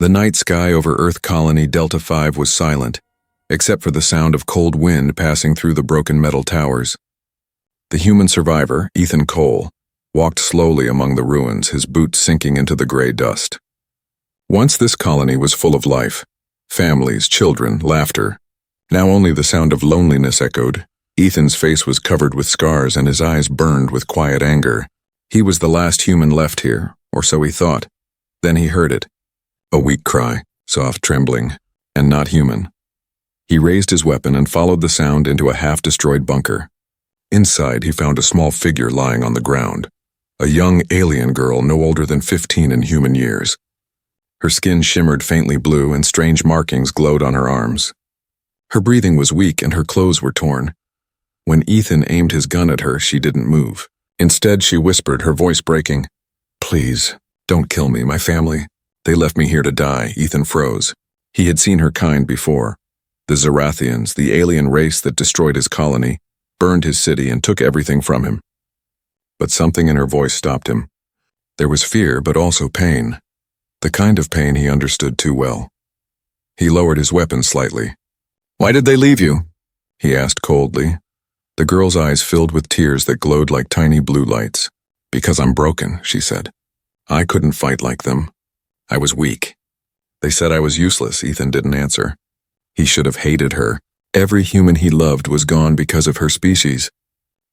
The night sky over Earth Colony Delta 5 was silent, except for the sound of cold wind passing through the broken metal towers. The human survivor, Ethan Cole, walked slowly among the ruins, his boots sinking into the gray dust. Once this colony was full of life. Families, children, laughter. Now only the sound of loneliness echoed. Ethan's face was covered with scars and his eyes burned with quiet anger. He was the last human left here, or so he thought. Then he heard it. A weak cry, soft trembling, and not human. He raised his weapon and followed the sound into a half-destroyed bunker. Inside, he found a small figure lying on the ground. A young alien girl no older than 15 in human years. Her skin shimmered faintly blue and strange markings glowed on her arms. Her breathing was weak and her clothes were torn. When Ethan aimed his gun at her, she didn't move. Instead, she whispered, her voice breaking, "Please, don't kill me, my family. They left me here to die." Ethan froze. He had seen her kind before. The Zarathians, the alien race that destroyed his colony, burned his city and took everything from him. But something in her voice stopped him. There was fear, but also pain. The kind of pain he understood too well. He lowered his weapon slightly. "Why did they leave you?" he asked coldly. The girl's eyes filled with tears that glowed like tiny blue lights. "Because I'm broken," she said. "I couldn't fight like them. I was weak. They said I was useless." Ethan didn't answer. He should have hated her. Every human he loved was gone because of her species.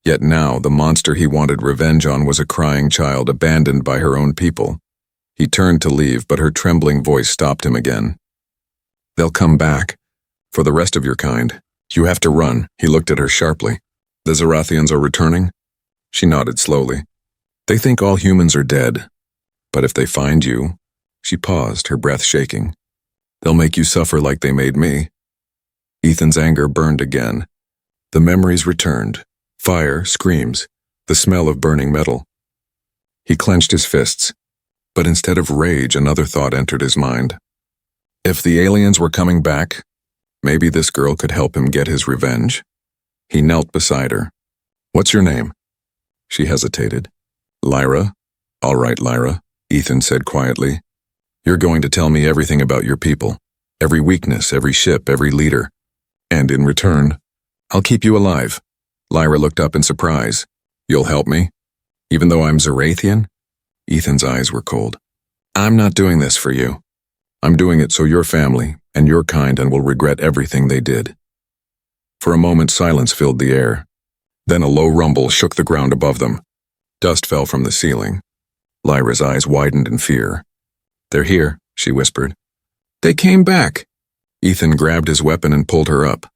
Yet now, the monster he wanted revenge on was a crying child abandoned by her own people. He turned to leave, but her trembling voice stopped him again. "They'll come back. For the rest of your kind. You have to run." He looked at her sharply. "The Zarathians are returning?" She nodded slowly. "They think all humans are dead. But if they find you..." She paused, her breath shaking. "They'll make you suffer like they made me." Ethan's anger burned again. The memories returned. Fire, screams, the smell of burning metal. He clenched his fists. But instead of rage, another thought entered his mind. If the aliens were coming back, maybe this girl could help him get his revenge. He knelt beside her. "What's your name?" She hesitated. "Lyra?" "All right, Lyra," Ethan said quietly. "You're going to tell me everything about your people. Every weakness, every ship, every leader. And in return, I'll keep you alive." Lyra looked up in surprise. "You'll help me? Even though I'm Zarathian?" Ethan's eyes were cold. "I'm not doing this for you. I'm doing it so your family and your kind and will regret everything they did." For a moment, silence filled the air. Then a low rumble shook the ground above them. Dust fell from the ceiling. Lyra's eyes widened in fear. "They're here," she whispered. "They came back." Ethan grabbed his weapon and pulled her up.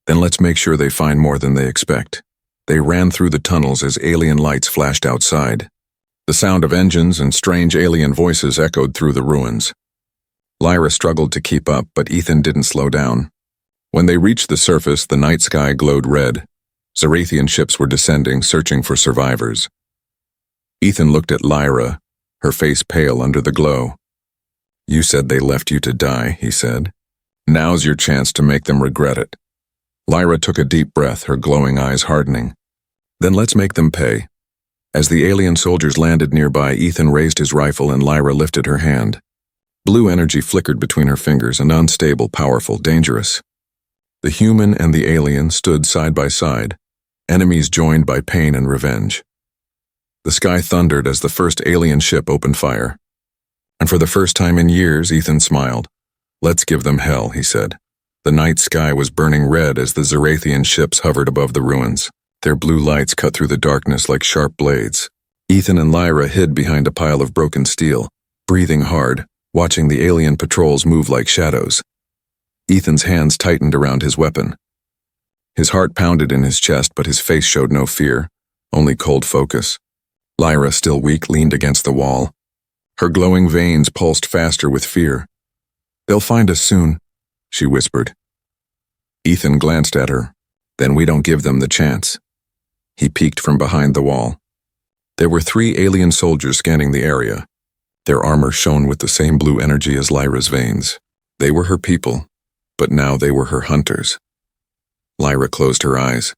"Then let's make sure they find more than they expect." They ran through the tunnels as alien lights flashed outside. The sound of engines and strange alien voices echoed through the ruins. Lyra struggled to keep up, but Ethan didn't slow down. When they reached the surface, the night sky glowed red. Zarathian ships were descending, searching for survivors. Ethan looked at Lyra, her face pale under the glow. "You said they left you to die," he said. "Now's your chance to make them regret it." Lyra took a deep breath, her glowing eyes hardening. "Then let's make them pay." As the alien soldiers landed nearby, Ethan raised his rifle and Lyra lifted her hand. Blue energy flickered between her fingers, an unstable, powerful, dangerous. The human and the alien stood side by side, enemies joined by pain and revenge. The sky thundered as the first alien ship opened fire. And for the first time in years, Ethan smiled. "Let's give them hell," he said. The night sky was burning red as the Zarathian ships hovered above the ruins. Their blue lights cut through the darkness like sharp blades. Ethan and Lyra hid behind a pile of broken steel, breathing hard, watching the alien patrols move like shadows. Ethan's hands tightened around his weapon. His heart pounded in his chest, but his face showed no fear, only cold focus. Lyra, still weak, leaned against the wall. Her glowing veins pulsed faster with fear. "They'll find us soon," she whispered. Ethan glanced at her. "Then we don't give them the chance." He peeked from behind the wall. There were 3 alien soldiers scanning the area. Their armor shone with the same blue energy as Lyra's veins. They were her people, but now they were her hunters. Lyra closed her eyes.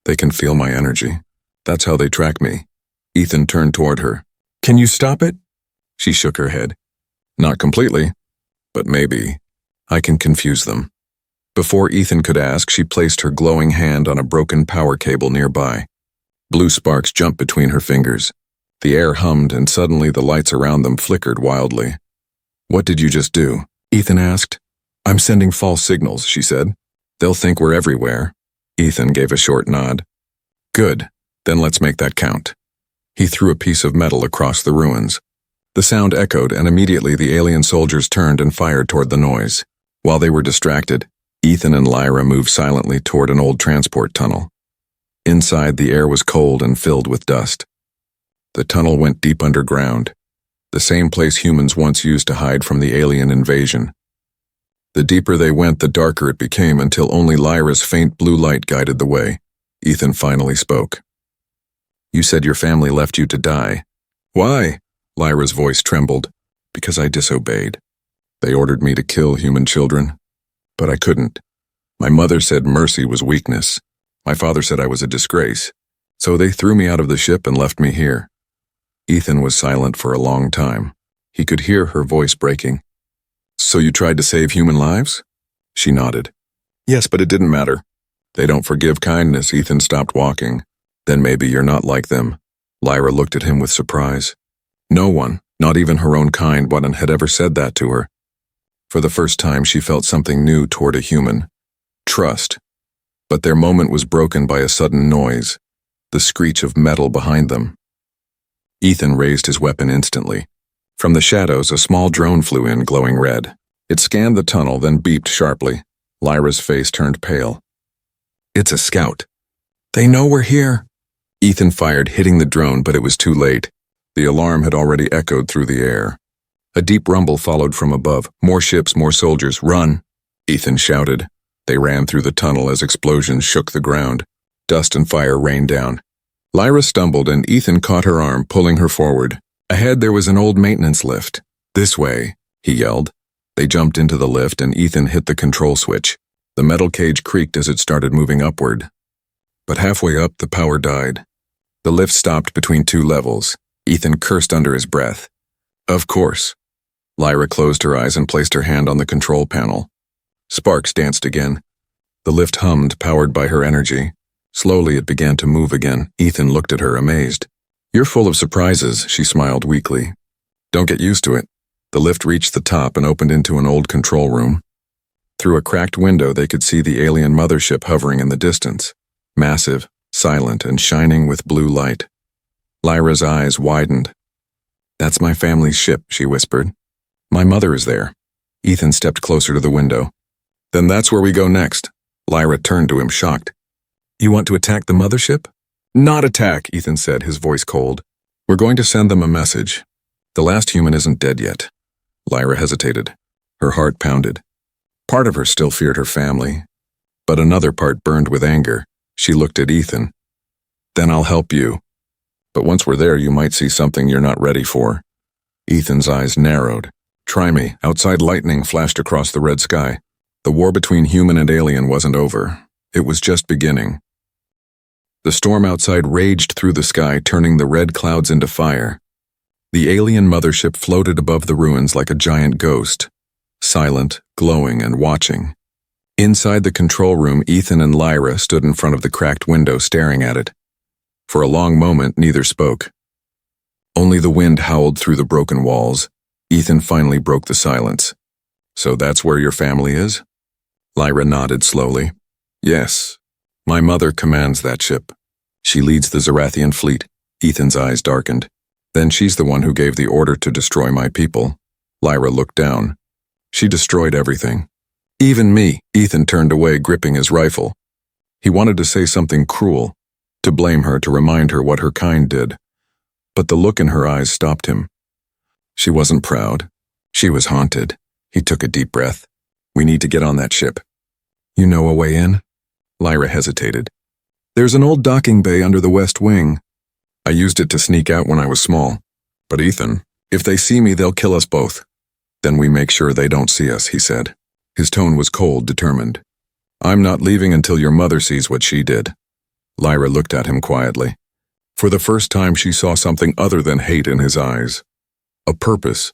"They can feel my energy. That's how they track me." Ethan turned toward her. "Can you stop it?" She shook her head. "Not completely. but maybe I can confuse them. Before Ethan could ask, she placed her glowing hand on a broken power cable nearby. Blue sparks jumped between her fingers. The air hummed, and suddenly the lights around them flickered wildly. "What did you just do?" Ethan asked. "I'm sending false signals," she said. "They'll think we're everywhere." Ethan gave a short nod. "Good, then let's make that count." He threw a piece of metal across the ruins. The sound echoed, and immediately the alien soldiers turned and fired toward the noise. While they were distracted, Ethan and Lyra moved silently toward an old transport tunnel. Inside, the air was cold and filled with dust. The tunnel went deep underground, the same place humans once used to hide from the alien invasion. The deeper they went, the darker it became, until only Lyra's faint blue light guided the way. Ethan finally spoke. "You said your family left you to die." "Why?" Lyra's voice trembled. "Because I disobeyed. They ordered me to kill human children, but I couldn't. My mother said mercy was weakness. My father said I was a disgrace. So they threw me out of the ship and left me here." Ethan was silent for a long time. He could hear her voice breaking. "So you tried to save human lives?" She nodded. "Yes, but it didn't matter. They don't forgive kindness." Ethan stopped walking. "Then maybe you're not like them." Lyra looked at him with surprise. No one, not even her own kind, had ever said that to her. For the first time, she felt something new toward a human. Trust. But their moment was broken by a sudden noise, the screech of metal behind them. Ethan raised his weapon instantly. From the shadows, a small drone flew in, glowing red. It scanned the tunnel, then beeped sharply. Lyra's face turned pale. "It's a scout." "They know we're here." Ethan fired, hitting the drone, but it was too late. The alarm had already echoed through the air. A deep rumble followed from above. "More ships, more soldiers, run!" Ethan shouted. They ran through the tunnel as explosions shook the ground. Dust and fire rained down. Lyra stumbled, and Ethan caught her arm, pulling her forward. Ahead there was an old maintenance lift. "This way," he yelled. They jumped into the lift, and Ethan hit the control switch. The metal cage creaked as it started moving upward. But halfway up, the power died. The lift stopped between two levels. Ethan cursed under his breath. "Of course." Lyra closed her eyes and placed her hand on the control panel. Sparks danced again. The lift hummed, powered by her energy. Slowly it began to move again. Ethan looked at her, amazed. "You're full of surprises," she smiled weakly. "Don't get used to it." The lift reached the top and opened into an old control room. Through a cracked window they could see the alien mothership hovering in the distance, massive, silent, and shining with blue light. Lyra's eyes widened. "That's my family's ship," she whispered. "My mother is there." Ethan stepped closer to the window. "Then that's where we go next." Lyra turned to him, shocked. "You want to attack the mothership?" "Not attack," Ethan said, his voice cold. "We're going to send them a message. The last human isn't dead yet." Lyra hesitated. Her heart pounded. Part of her still feared her family, but another part burned with anger. She looked at Ethan. "Then I'll help you. But once we're there, you might see something you're not ready for." Ethan's eyes narrowed. "Try me." Outside, lightning flashed across the red sky. The war between human and alien wasn't over. It was just beginning. The storm outside raged through the sky, turning the red clouds into fire. The alien mothership floated above the ruins like a giant ghost, silent, glowing, and watching. Inside the control room, Ethan and Lyra stood in front of the cracked window, staring at it. For a long moment, neither spoke. Only the wind howled through the broken walls. Ethan finally broke the silence. "So that's where your family is?" Lyra nodded slowly. "Yes. My mother commands that ship. She leads the Zarathian fleet." Ethan's eyes darkened. "Then she's the one who gave the order to destroy my people." Lyra looked down. "She destroyed everything. Even me." Ethan turned away, gripping his rifle. He wanted to say something cruel, to blame her, to remind her what her kind did. But the look in her eyes stopped him. She wasn't proud. She was haunted. He took a deep breath. "We need to get on that ship." "You know a way in?" Lyra hesitated. "There's an old docking bay under the west wing. I used it to sneak out when I was small. But Ethan, if they see me, they'll kill us both." "Then we make sure they don't see us," he said. His tone was cold, determined. "I'm not leaving until your mother sees what she did." Lyra looked at him quietly. For the first time, she saw something other than hate in his eyes. A purpose.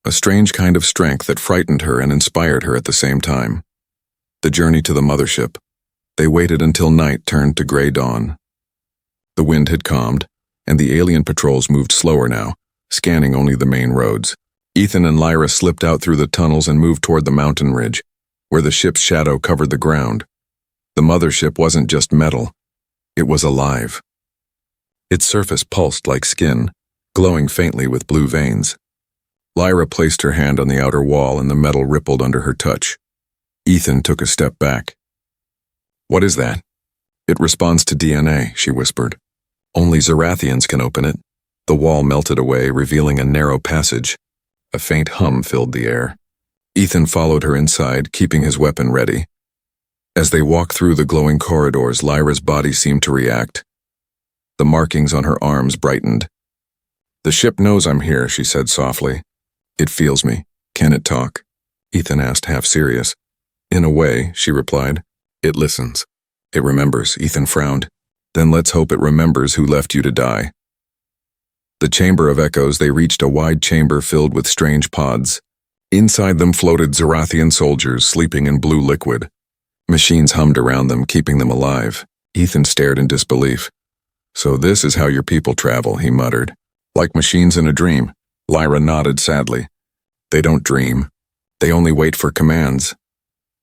a strange kind of strength that frightened her and inspired her at the same time. The journey to the mothership. They waited until night turned to gray dawn. The wind had calmed, and the alien patrols moved slower now, scanning only the main roads. Ethan and Lyra slipped out through the tunnels and moved toward the mountain ridge, where the ship's shadow covered the ground. The mothership wasn't just metal. It was alive. Its surface pulsed like skin, glowing faintly with blue veins. Lyra placed her hand on the outer wall and the metal rippled under her touch. Ethan took a step back. "What is that?" "It responds to DNA," she whispered. "Only Zorathians can open it." The wall melted away, revealing a narrow passage. A faint hum filled the air. Ethan followed her inside, keeping his weapon ready. As they walked through the glowing corridors, Lyra's body seemed to react. The markings on her arms brightened. "The ship knows I'm here," she said softly. "It feels me. Can it talk?" Ethan asked, half serious. "In a way," she replied. "It listens. It remembers." Ethan frowned. "Then let's hope it remembers who left you to die." The chamber of echoes, they reached a wide chamber filled with strange pods. Inside them floated Zorathian soldiers sleeping in blue liquid. Machines hummed around them, keeping them alive. Ethan stared in disbelief. "So this is how your people travel," he muttered. "Like machines in a dream." Lyra nodded sadly. "They don't dream. They only wait for commands."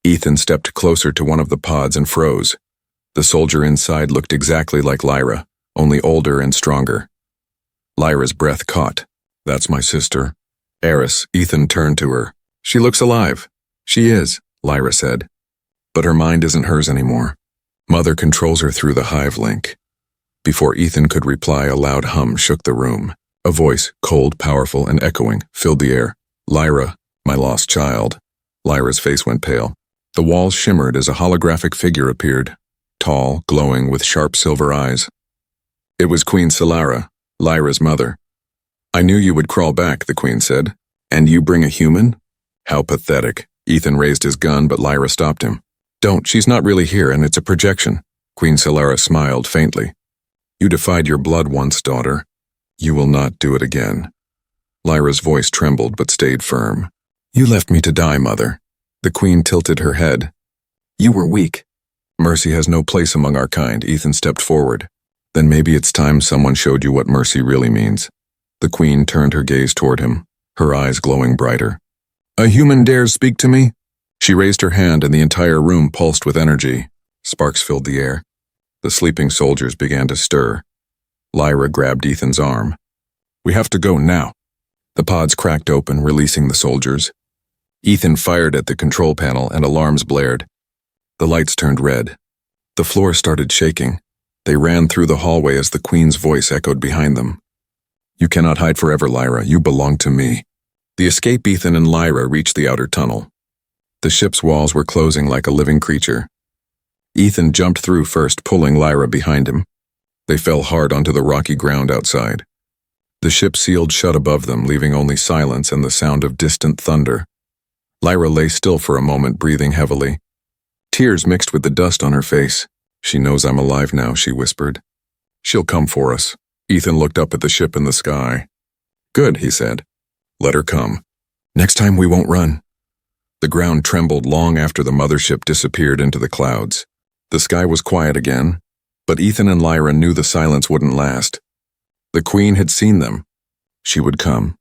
Ethan stepped closer to one of the pods and froze. The soldier inside looked exactly like Lyra, only older and stronger. Lyra's breath caught. "That's my sister, Eris." Ethan turned to her. "She looks alive." "She is," Lyra said. "But her mind isn't hers anymore. Mother controls her through the hive link." Before Ethan could reply, a loud hum shook the room. A voice, cold, powerful, and echoing, filled the air. "Lyra, my lost child." Lyra's face went pale. The walls shimmered as a holographic figure appeared, tall, glowing, with sharp silver eyes. It was Queen Solara, Lyra's mother. "I knew you would crawl back," the queen said. "And you bring a human? How pathetic." Ethan raised his gun, but Lyra stopped him. "Don't, she's not really here, and it's a projection." Queen Solara smiled faintly. "You defied your blood once, daughter. You will not do it again." Lyra's voice trembled but stayed firm. "You left me to die, mother." The queen tilted her head. "You were weak. Mercy has no place among our kind." Ethan stepped forward. "Then maybe it's time someone showed you what mercy really means." The queen turned her gaze toward him, her eyes glowing brighter. "A human dares speak to me?" She raised her hand and the entire room pulsed with energy. Sparks filled the air. The sleeping soldiers began to stir. Lyra grabbed Ethan's arm. "We have to go now." The pods cracked open, releasing the soldiers. Ethan fired at the control panel and alarms blared. The lights turned red. The floor started shaking. They ran through the hallway as the queen's voice echoed behind them. "You cannot hide forever, Lyra. You belong to me." The escape Ethan and Lyra reached the outer tunnel. The ship's walls were closing like a living creature. Ethan jumped through first, pulling Lyra behind him. They fell hard onto the rocky ground outside. The ship sealed shut above them, leaving only silence and the sound of distant thunder. Lyra lay still for a moment, breathing heavily. Tears mixed with the dust on her face. "She knows I'm alive now," she whispered. "She'll come for us." Ethan looked up at the ship in the sky. "Good," he said. "Let her come. Next time we won't run." The ground trembled long after the mothership disappeared into the clouds. The sky was quiet again, but Ethan and Lyra knew the silence wouldn't last. The queen had seen them. She would come.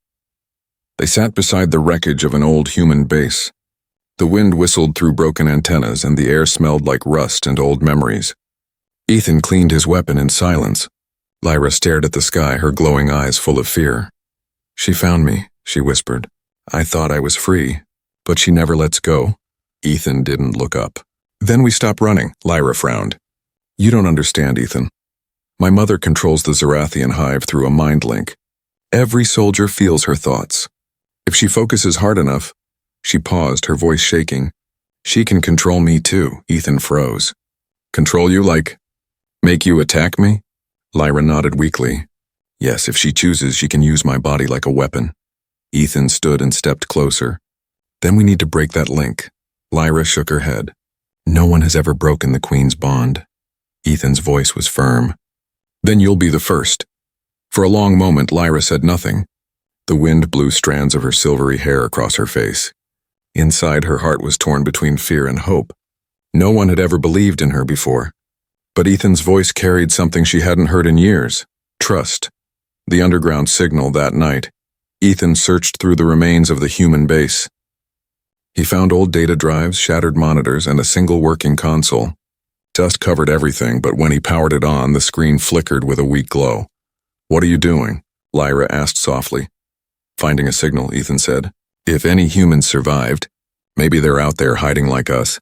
They sat beside the wreckage of an old human base. The wind whistled through broken antennas and the air smelled like rust and old memories. Ethan cleaned his weapon in silence. Lyra stared at the sky, her glowing eyes full of fear. "She found me," she whispered. "I thought I was free, but she never lets go." Ethan didn't look up. "Then we stopped running," Lyra frowned. "You don't understand, Ethan. My mother controls the Zorathian hive through a mind link. Every soldier feels her thoughts. If she focuses hard enough," she paused, her voice shaking, "she can control me too." Ethan froze. "Control you like make you attack me?" Lyra nodded weakly. "Yes, if she chooses, she can use my body like a weapon." Ethan stood and stepped closer. "Then we need to break that link." Lyra shook her head. "No one has ever broken the Queen's bond." Ethan's voice was firm. "Then you'll be the first." For a long moment, Lyra said nothing. The wind blew strands of her silvery hair across her face. Inside, her heart was torn between fear and hope. No one had ever believed in her before. But Ethan's voice carried something she hadn't heard in years: trust. The underground signal that night. Ethan searched through the remains of the human base. He found old data drives, shattered monitors, and a single working console. Dust covered everything, but when he powered it on, the screen flickered with a weak glow. "What are you doing?" Lyra asked softly. "Finding a signal," Ethan said. "If any humans survived, maybe they're out there hiding like us."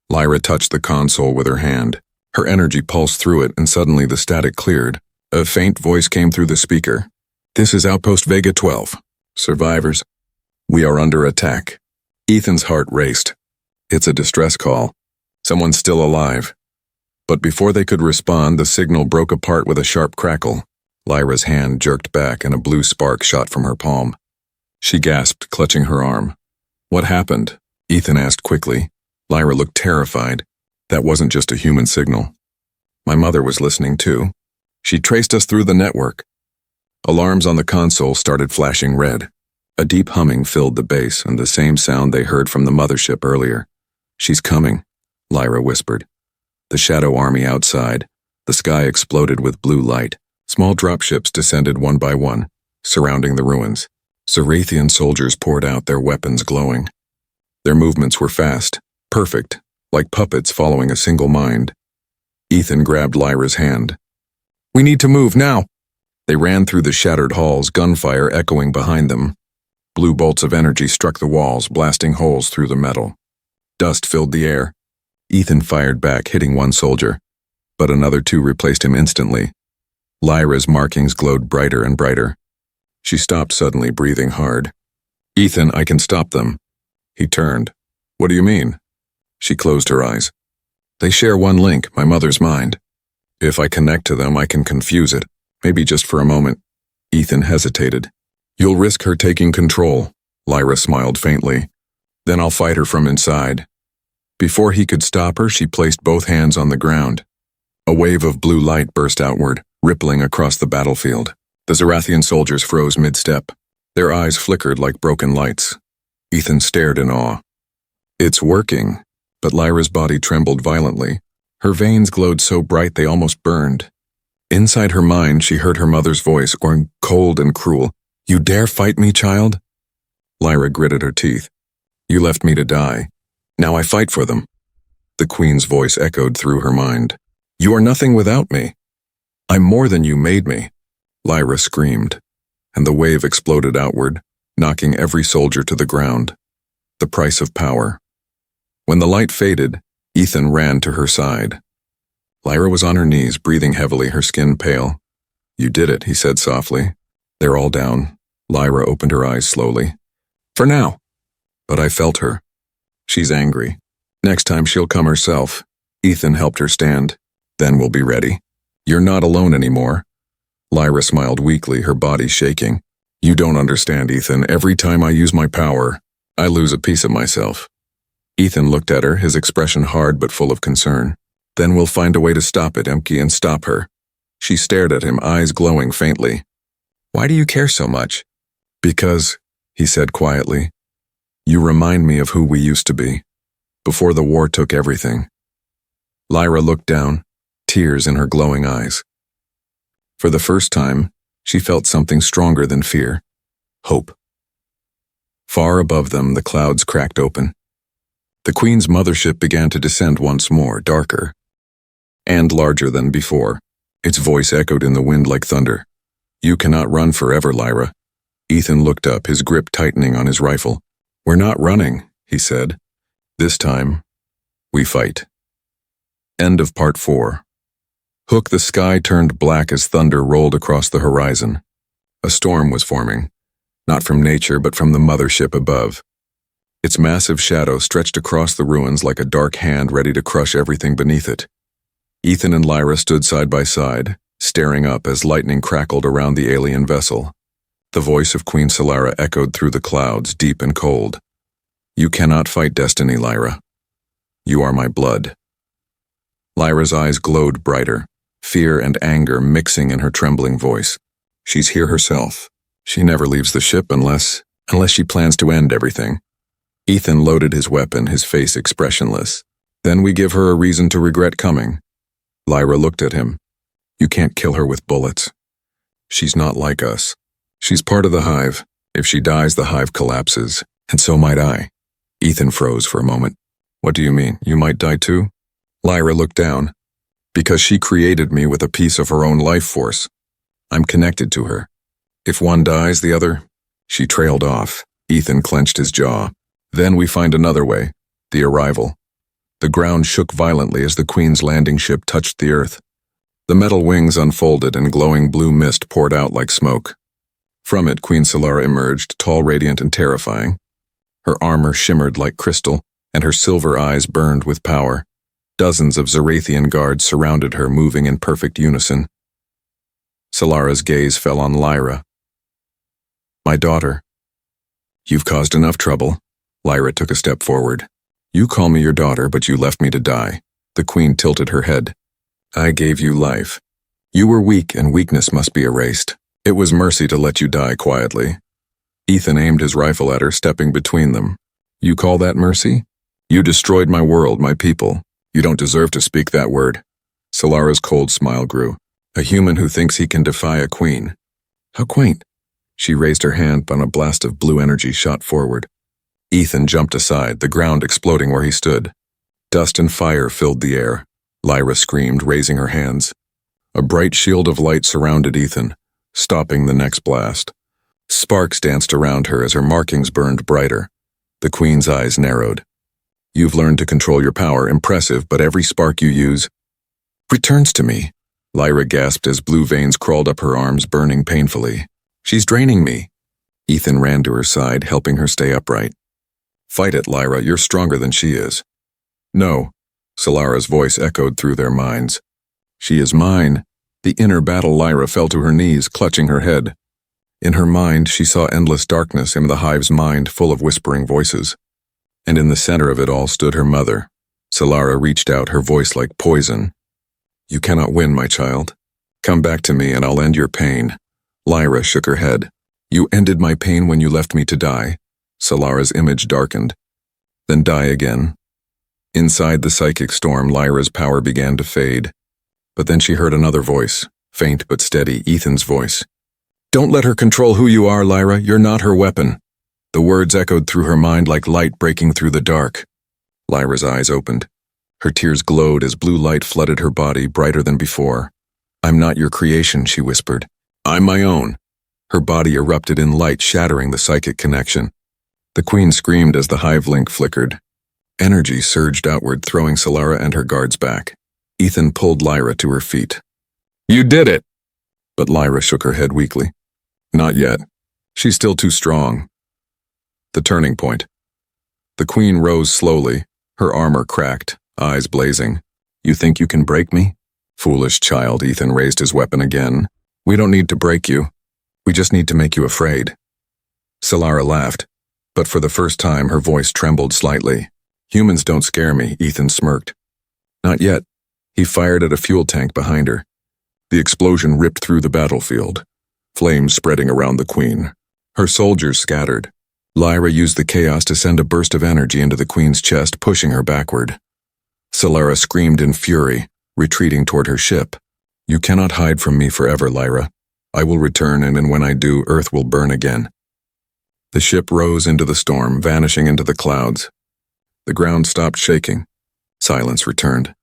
Lyra touched the console with her hand. Her energy pulsed through it, and suddenly the static cleared. A faint voice came through the speaker. "This is Outpost Vega 12. Survivors, we are under attack." Ethan's heart raced. It's a distress call. Someone's still alive. But before they could respond, the signal broke apart with a sharp crackle. Lyra's hand jerked back and a blue spark shot from her palm. She gasped, clutching her arm. "What happened?" Ethan asked quickly. Lyra looked terrified. "That wasn't just a human signal. My mother was listening too. She traced us through the network." Alarms on the console started flashing red. A deep humming filled the base, and the same sound they heard from the mothership earlier. "She's coming," Lyra whispered. The shadow army outside. The sky exploded with blue light. Small dropships descended one by one, surrounding the ruins. Zarathian soldiers poured out, their weapons glowing. Their movements were fast, perfect, like puppets following a single mind. Ethan grabbed Lyra's hand. "We need to move now." They ran through the shattered halls, gunfire echoing behind them. Blue bolts of energy struck the walls, blasting holes through the metal. Dust filled the air. Ethan fired back, hitting one soldier, but another two replaced him instantly. Lyra's markings glowed brighter and brighter. She stopped suddenly, breathing hard. "Ethan, I can stop them." He turned. "What do you mean?" She closed her eyes. "They share one link, my mother's mind. If I connect to them, I can confuse it, maybe just for a moment." Ethan hesitated. "You'll risk her taking control," Lyra smiled faintly. "Then I'll fight her from inside." Before he could stop her, she placed both hands on the ground. A wave of blue light burst outward, rippling across the battlefield. The Zarathian soldiers froze mid-step. Their eyes flickered like broken lights. Ethan stared in awe. "It's working," but Lyra's body trembled violently. Her veins glowed so bright they almost burned. Inside her mind, she heard her mother's voice, growing cold and cruel. "You dare fight me, child?" Lyra gritted her teeth. "You left me to die. Now I fight for them." The Queen's voice echoed through her mind. "You are nothing without me. I'm more than you made me." Lyra screamed, and the wave exploded outward, knocking every soldier to the ground. The price of power. When the light faded, Ethan ran to her side. Lyra was on her knees, breathing heavily, her skin pale. "You did it," he said softly. "They're all down." Lyra opened her eyes slowly. "For now." "But I felt her. She's angry. Next time she'll come herself." Ethan helped her stand. "Then we'll be ready. You're not alone anymore." Lyra smiled weakly, her body shaking. "You don't understand, Ethan. Every time I use my power, I lose a piece of myself." Ethan looked at her, his expression hard but full of concern. "Then we'll find a way to stop it, Emke, and stop her." She stared at him, eyes glowing faintly. "Why do you care so much?" "Because," he said quietly, "you remind me of who we used to be, before the war took everything." Lyra looked down, tears in her glowing eyes. For the first time, she felt something stronger than fear: hope. Far above them, the clouds cracked open. The Queen's mothership began to descend once more, darker and larger than before. Its voice echoed in the wind like thunder. "You cannot run forever, Lyra." Ethan looked up, his grip tightening on his rifle. "We're not running," he said. "This time, we fight." End of Part 4. Hook, the sky turned black as thunder rolled across the horizon. A storm was forming, not from nature but from the mothership above. Its massive shadow stretched across the ruins like a dark hand ready to crush everything beneath it. Ethan and Lyra stood side by side, staring up as lightning crackled around the alien vessel. The voice of Queen Solara echoed through the clouds, deep and cold. "You cannot fight destiny, Lyra. You are my blood." Lyra's eyes glowed brighter, fear and anger mixing in her trembling voice. "She's here herself. She never leaves the ship unless she plans to end everything. Ethan loaded his weapon, his face expressionless. Then we give her a reason to regret coming. Lyra looked at him. You can't kill her with bullets. She's not like us. She's part of the hive. If she dies, the hive collapses, and so might I. Ethan froze for a moment. What do you mean? You might die too? Lyra looked down. Because she created me with a piece of her own life force. I'm connected to her. If one dies, the other... She trailed off. Ethan clenched his jaw. Then we find another way. The arrival. The ground shook violently as the Queen's landing ship touched the earth. The metal wings unfolded and glowing blue mist poured out like smoke. From it, Queen Solara emerged, tall, radiant, and terrifying. Her armor shimmered like crystal, and her silver eyes burned with power. Dozens of Zarathian guards surrounded her, moving in perfect unison. Solara's gaze fell on Lyra. My daughter. You've caused enough trouble. Lyra took a step forward. You call me your daughter, but you left me to die. The Queen tilted her head. I gave you life. You were weak, and weakness must be erased. It was mercy to let you die quietly. Ethan aimed his rifle at her, stepping between them. You call that mercy? You destroyed my world, my people. You don't deserve to speak that word. Solara's cold smile grew. A human who thinks he can defy a queen. How quaint. She raised her hand, but a blast of blue energy shot forward. Ethan jumped aside, the ground exploding where he stood. Dust and fire filled the air. Lyra screamed, raising her hands. A bright shield of light surrounded Ethan, stopping the next blast. Sparks danced around her as her markings burned brighter. The Queen's eyes narrowed. You've learned to control your power, impressive, but every spark you use returns to me. Lyra gasped as blue veins crawled up her arms, burning painfully. She's draining me. Ethan ran to her side, helping her stay upright. Fight it, Lyra, you're stronger than she is. No. Solara's voice echoed through their minds. She is mine. The inner battle Lyra fell to her knees, clutching her head. In her mind, she saw endless darkness in the hive's mind, full of whispering voices. And in the center of it all stood her mother. Solara reached out, her voice like poison. You cannot win, my child. Come back to me and I'll end your pain. Lyra shook her head. You ended my pain when you left me to die. Solara's image darkened. Then die again. Inside the psychic storm, Lyra's power began to fade. But then she heard another voice, faint but steady, Ethan's voice. Don't let her control who you are, Lyra. You're not her weapon. The words echoed through her mind like light breaking through the dark. Lyra's eyes opened. Her tears glowed as blue light flooded her body, brighter than before. I'm not your creation, she whispered. I'm my own. Her body erupted in light, shattering the psychic connection. The Queen screamed as the hive link flickered. Energy surged outward, throwing Solara and her guards back. Ethan pulled Lyra to her feet. You did it! But Lyra shook her head weakly. Not yet. She's still too strong. The turning point. The Queen rose slowly, her armor cracked, eyes blazing. You think you can break me? Foolish child, Ethan raised his weapon again. We don't need to break you. We just need to make you afraid. Solara laughed, but for the first time her voice trembled slightly. Humans don't scare me, Ethan smirked. Not yet. He fired at a fuel tank behind her. The explosion ripped through the battlefield, flames spreading around the Queen. Her soldiers scattered. Lyra used the chaos to send a burst of energy into the Queen's chest, pushing her backward. Solara screamed in fury, retreating toward her ship. You cannot hide from me forever, Lyra. I will return, and when I do, Earth will burn again. The ship rose into the storm, vanishing into the clouds. The ground stopped shaking. Silence returned.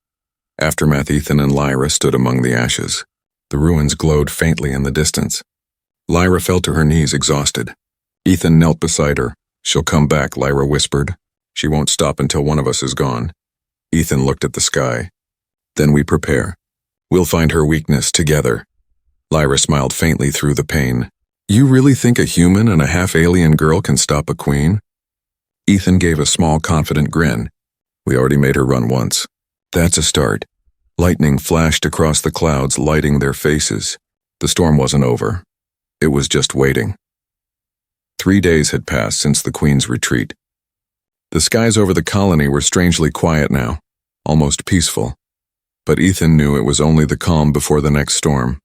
Aftermath, Ethan and Lyra stood among the ashes. The ruins glowed faintly in the distance. Lyra fell to her knees, exhausted. Ethan knelt beside her. She'll come back, Lyra whispered. She won't stop until one of us is gone. Ethan looked at the sky. Then we prepare. We'll find her weakness together. Lyra smiled faintly through the pain. You really think a human and a half-alien girl can stop a queen? Ethan gave a small, confident grin. We already made her run once. That's a start. Lightning flashed across the clouds, lighting their faces. The storm wasn't over. It was just waiting. 3 days had passed since the Queen's retreat. The skies over the colony were strangely quiet now, almost peaceful. But Ethan knew it was only the calm before the next storm.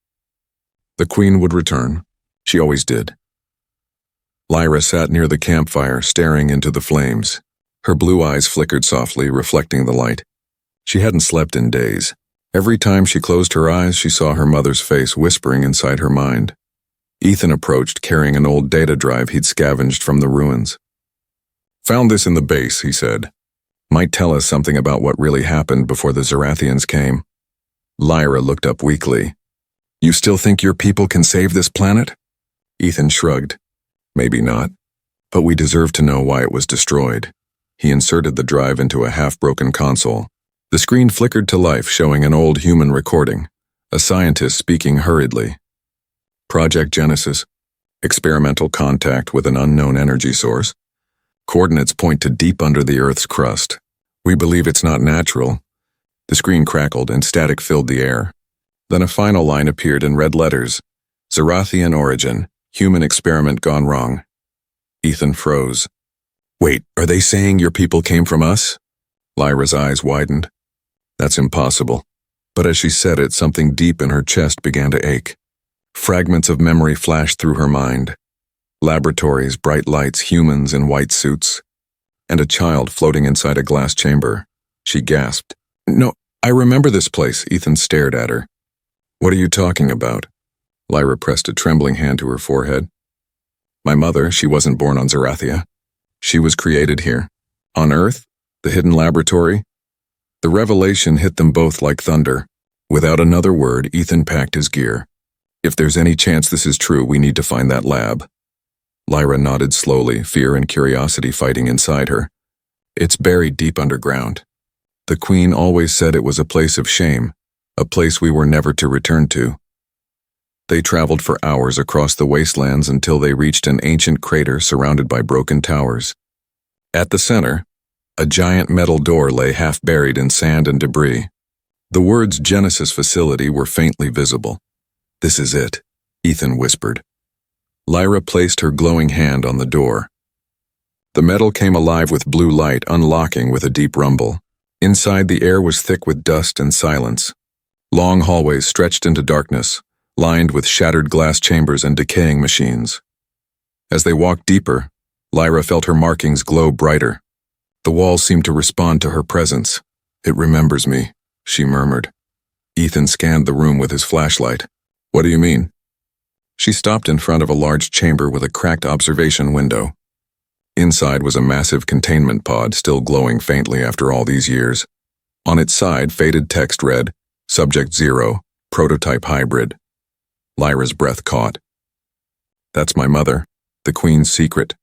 The Queen would return. She always did. Lyra sat near the campfire, staring into the flames. Her blue eyes flickered softly, reflecting the light. She hadn't slept in days. Every time she closed her eyes, she saw her mother's face whispering inside her mind. Ethan approached, carrying an old data drive he'd scavenged from the ruins. "Found this in the base," he said. "Might tell us something about what really happened before the Zarathians came." Lyra looked up weakly. "You still think your people can save this planet?" Ethan shrugged. "Maybe not. But we deserve to know why it was destroyed." He inserted the drive into a half-broken console. The screen flickered to life, showing an old human recording, a scientist speaking hurriedly. "Project Genesis. Experimental contact with an unknown energy source. Coordinates point to deep under the Earth's crust. We believe it's not natural." The screen crackled and static filled the air. Then a final line appeared in red letters. "Zarathian origin. Human experiment gone wrong." Ethan froze. "Wait, are they saying your people came from us?" Lyra's eyes widened. "That's impossible." But as she said it, something deep in her chest began to ache. Fragments of memory flashed through her mind. Laboratories, bright lights, humans in white suits, and a child floating inside a glass chamber. She gasped. "No, I remember this place." Ethan stared at her. "What are you talking about?" Lyra pressed a trembling hand to her forehead. "My mother, she wasn't born on Zarathia. She was created here. On Earth, the hidden laboratory." The revelation hit them both like thunder. Without another word, Ethan packed his gear. "If there's any chance this is true, we need to find that lab." Lyra nodded slowly, fear and curiosity fighting inside her. "It's buried deep underground. The Queen always said it was a place of shame, a place we were never to return to." They traveled for hours across the wastelands until they reached an ancient crater surrounded by broken towers. At the center, a giant metal door lay half buried in sand and debris. The words Genesis Facility were faintly visible. "This is it," Ethan whispered. Lyra placed her glowing hand on the door. The metal came alive with blue light, unlocking with a deep rumble. Inside, the air was thick with dust and silence. Long hallways stretched into darkness, lined with shattered glass chambers and decaying machines. As they walked deeper, Lyra felt her markings glow brighter. The walls seemed to respond to her presence. "It remembers me," she murmured. Ethan scanned the room with his flashlight. "What do you mean?" She stopped in front of a large chamber with a cracked observation window. Inside was a massive containment pod, still glowing faintly after all these years. On its side, faded text read, "Subject 0, Prototype Hybrid." Lyra's breath caught. "That's my mother, the Queen's secret."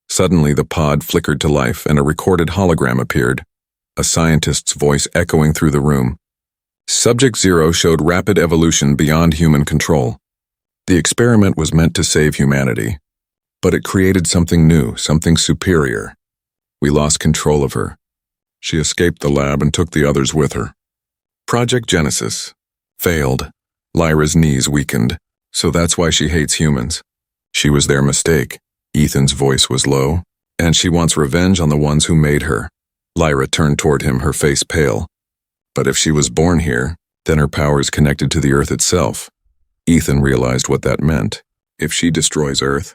Suddenly, the pod flickered to life and a recorded hologram appeared, a scientist's voice echoing through the room. Subject 0 showed rapid evolution beyond human control. The experiment was meant to save humanity, but it created something new, something superior. We lost control of her. She escaped the lab and took the others with her. Project Genesis failed. Lyra's knees weakened, so that's why she hates humans. She was their mistake. Ethan's voice was low, and she wants revenge on the ones who made her. Lyra turned toward him, her face pale. But if she was born here, then her power is connected to the Earth itself. Ethan realized what that meant. If she destroys Earth,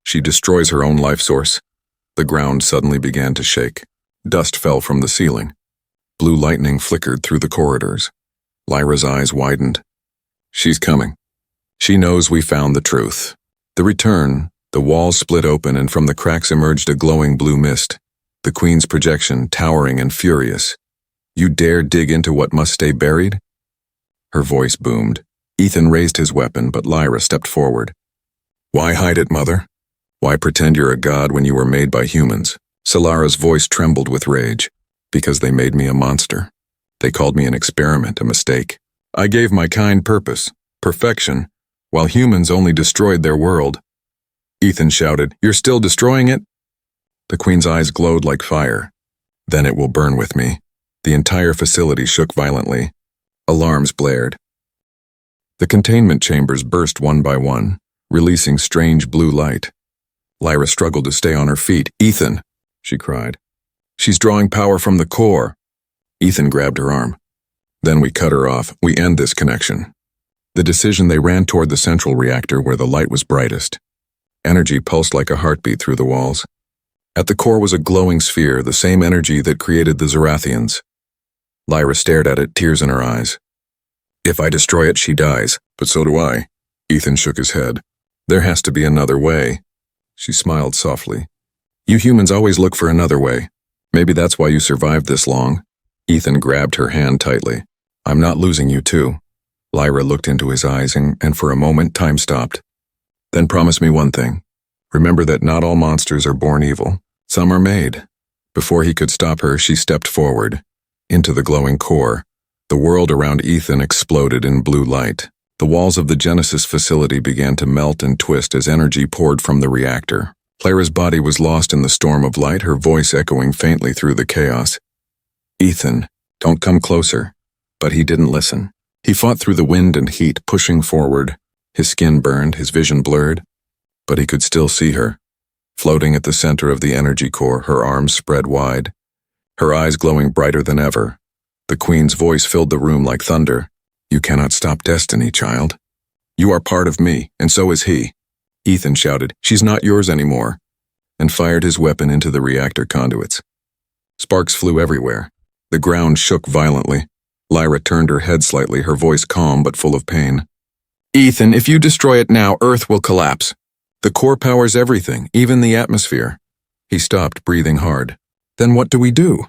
she destroys her own life source. The ground suddenly began to shake. Dust fell from the ceiling. Blue lightning flickered through the corridors. Lyra's eyes widened. She's coming. She knows we found the truth. The return, the walls split open and from the cracks emerged a glowing blue mist. The Queen's projection, towering and furious. "You dare dig into what must stay buried?" Her voice boomed. Ethan raised his weapon, but Lyra stepped forward. "Why hide it, Mother? Why pretend you're a god when you were made by humans?" Solara's voice trembled with rage. "Because they made me a monster. They called me an experiment, a mistake. I gave my kind purpose, perfection, while humans only destroyed their world." Ethan shouted, "You're still destroying it?" The Queen's eyes glowed like fire. "Then it will burn with me." The entire facility shook violently. Alarms blared. The containment chambers burst one by one, releasing strange blue light. Lyra struggled to stay on her feet. "Ethan!" she cried. "She's drawing power from the core." Ethan grabbed her arm. "Then we cut her off. We end this connection." The decision, they ran toward the central reactor where the light was brightest. Energy pulsed like a heartbeat through the walls. At the core was a glowing sphere, the same energy that created the Zarathians. Lyra stared at it, tears in her eyes. If I destroy it, she dies, but so do I. Ethan shook his head. There has to be another way. She smiled softly. You humans always look for another way. Maybe that's why you survived this long. Ethan grabbed her hand tightly. I'm not losing you too. Lyra looked into his eyes and for a moment time stopped. Then promise me one thing. Remember that not all monsters are born evil. Some are made. Before he could stop her, she stepped forward. Into the glowing core. The world around Ethan exploded in blue light. The walls of the Genesis facility began to melt and twist as energy poured from the reactor. Lyra's body was lost in the storm of light, her voice echoing faintly through the chaos. Ethan, don't come closer. But he didn't listen. He fought through the wind and heat, pushing forward. His skin burned, his vision blurred. But he could still see her. Floating at the center of the energy core, her arms spread wide. Her eyes glowing brighter than ever. The Queen's voice filled the room like thunder. You cannot stop destiny, child. You are part of me, and so is he. Ethan shouted, she's not yours anymore, and fired his weapon into the reactor conduits. Sparks flew everywhere. The ground shook violently. Lyra turned her head slightly, her voice calm but full of pain. Ethan, if you destroy it now, Earth will collapse. The core powers everything, even the atmosphere. He stopped, breathing hard. Then what do we do?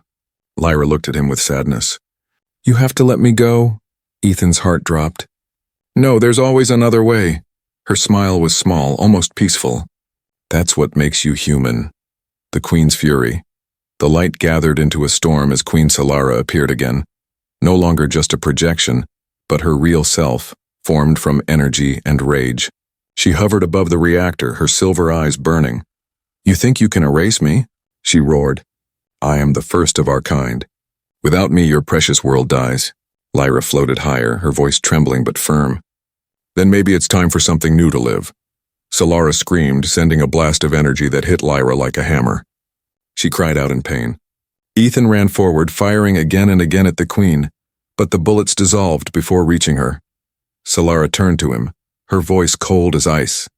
Lyra looked at him with sadness. You have to let me go. Ethan's heart dropped. No, there's always another way. Her smile was small, almost peaceful. That's what makes you human. The Queen's fury. The light gathered into a storm as Queen Solara appeared again. No longer just a projection, but her real self, formed from energy and rage. She hovered above the reactor, her silver eyes burning. You think you can erase me? She roared. I am the first of our kind. Without me, your precious world dies. Lyra floated higher, her voice trembling but firm. Then maybe it's time for something new to live. Solara screamed, sending a blast of energy that hit Lyra like a hammer. She cried out in pain. Ethan ran forward, firing again and again at the Queen, but the bullets dissolved before reaching her. Solara turned to him, her voice cold as ice.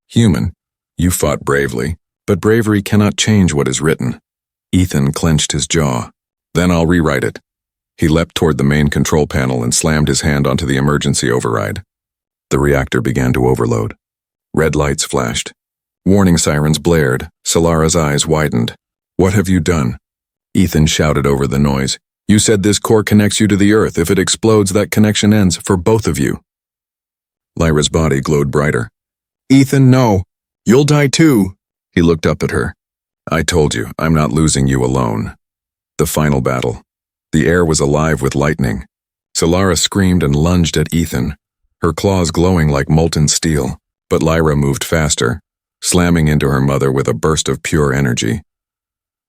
Human, you fought bravely, but bravery cannot change what is written. Ethan clenched his jaw. Then I'll rewrite it. He leapt toward the main control panel and slammed his hand onto the emergency override. The reactor began to overload. Red lights flashed. Warning sirens blared. Solara's eyes widened. What have you done? Ethan shouted over the noise. You said this core connects you to the Earth. If it explodes, that connection ends for both of you. Lyra's body glowed brighter. Ethan, no. You'll die too. He looked up at her. I told you, I'm not losing you alone. The final battle. The air was alive with lightning. Solara screamed and lunged at Ethan, her claws glowing like molten steel. But Lyra moved faster, slamming into her mother with a burst of pure energy.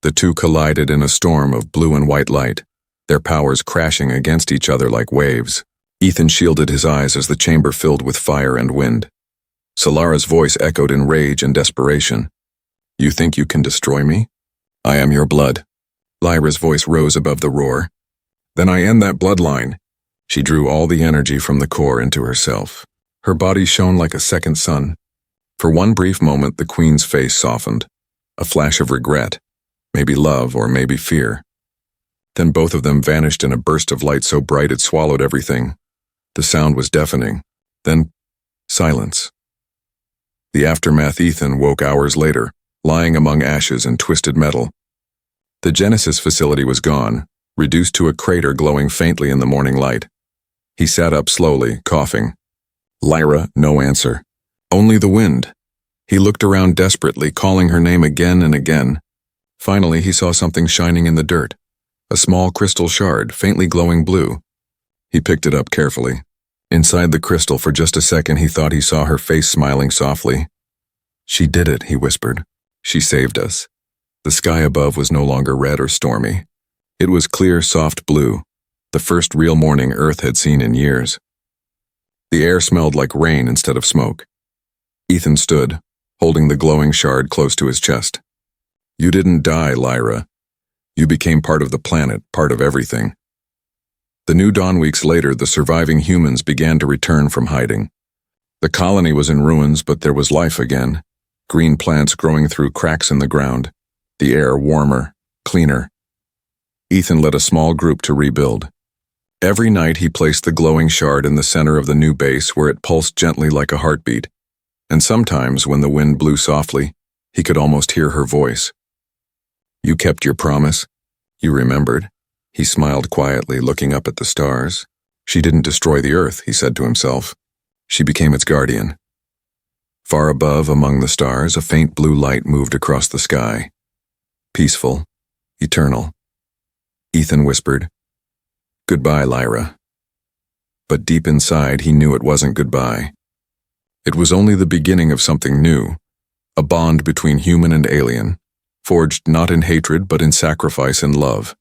The two collided in a storm of blue and white light, their powers crashing against each other like waves. Ethan shielded his eyes as the chamber filled with fire and wind. Solara's voice echoed in rage and desperation. You think you can destroy me? I am your blood. Lyra's voice rose above the roar. Then I end that bloodline. She drew all the energy from the core into herself. Her body shone like a second sun. For one brief moment, the Queen's face softened. A flash of regret, maybe love or maybe fear. Then both of them vanished in a burst of light so bright it swallowed everything. The sound was deafening. Then, silence. The aftermath. Ethan woke hours later, lying among ashes and twisted metal. The Genesis facility was gone, reduced to a crater glowing faintly in the morning light. He sat up slowly, coughing. Lyra, no answer. Only the wind. He looked around desperately, calling her name again and again. Finally, he saw something shining in the dirt. A small crystal shard, faintly glowing blue. He picked it up carefully. Inside the crystal, for just a second, he thought he saw her face smiling softly. She did it, he whispered. She saved us. The sky above was no longer red or stormy. It was clear, soft blue, the first real morning Earth had seen in years. The air smelled like rain instead of smoke. Ethan stood, holding the glowing shard close to his chest. You didn't die, Lyra. You became part of the planet, part of everything. The new dawn. Weeks later, the surviving humans began to return from hiding. The colony was in ruins, but there was life again. green plants growing through cracks in the ground, the air warmer, cleaner. Ethan led a small group to rebuild. Every night he placed the glowing shard in the center of the new base where it pulsed gently like a heartbeat, and sometimes when the wind blew softly, he could almost hear her voice. "You kept your promise. You remembered." He smiled quietly, looking up at the stars. "She didn't destroy the earth," he said to himself. "She became its guardian." Far above, among the stars, a faint blue light moved across the sky. Peaceful, eternal. Ethan whispered, "Goodbye, Lyra." But deep inside, he knew it wasn't goodbye. It was only the beginning of something new, a bond between human and alien, forged not in hatred but in sacrifice and love.